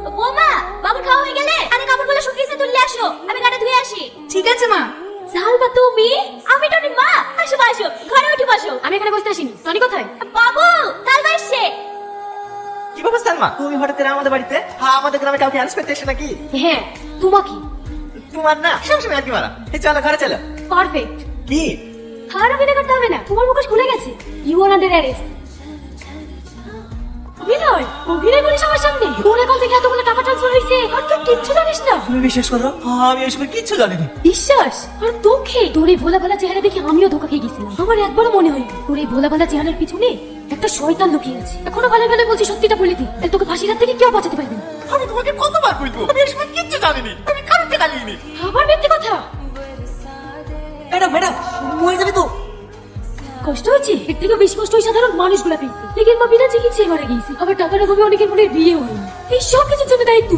বৌমা, বাবুর খাওয়া হয়ে গেলে আরে কাপড়গুলো শুকিয়েছে তুললে আসো, আমি গাড়ি ধুয়ে আসি। ঠিক আছে মা। সালমা তুমি? আমি টনির মা। আসো আসো, ঘরে উঠে বসো। আমি এখানে বসতে আসিনি, টনি কোথায়? বাবু, সালমা এসছে। কি ব্যাপার সালমা, তুমি হঠাৎ করে আমাদের বাড়িতে? হ্যাঁ, আমাদের গ্রামে কাউকে অ্যারেস্ট করতে এসে নাকি? হ্যাঁ, তোমাকে। তোমার না সবসময় আর কি মারা। এই চলো ঘরে চলো। পারফেক্ট। কি? খাওয়ার অভিনয় করতে হবে না, তোমার মুখোশ খুলে গেছে। You are under arrest. অভিনয়? অভিনয় করিস আমার সামনে? তোর অ্যাকাউন্ট থেকে এতগুলো টাকা ট্রান্সফার হয়েছে আর তুই কিচ্ছু জানিস না? তুমি বিশ্বাস করো, আমি এসবের কিচ্ছু জানিনি। বিশ্বাস? আর তোকে? তোর এই ভোলা ভালা চেহারা দেখে আমিও ধোকা খেয়ে গেছিলাম। আমার একবারও মনে হয়নি তোর এই ভোলা ভালা চেহারার পিছনে একটা শয়তান লুকিয়ে আছে। এখনো ভালো ভালো বলছি, সত্যিটা বলে দি, তোকে ফাঁসির হাত থেকে কেউ বাঁচাতে পারবে না। আমি তোমাকে কতবার বলবো, আমি এসবের কিচ্ছু জানিনি। আমি কারোকে জানিনি। আবার মিথ্যে কথা। ম্যাডাম ম্যাডাম, মরে যাবে তো। কষ্ট হচ্ছে? এর থেকে বেশি কষ্ট ওই সাধারণ মানুষগুলা পেয়েছে। লেকিন মা বিনা চিকিৎসায় মারা গিয়েছে। আবার টাকার অভাবে অনেকের মনের বিয়ে হয়নি। এই সব কিছুর জন্য দায়িত্ব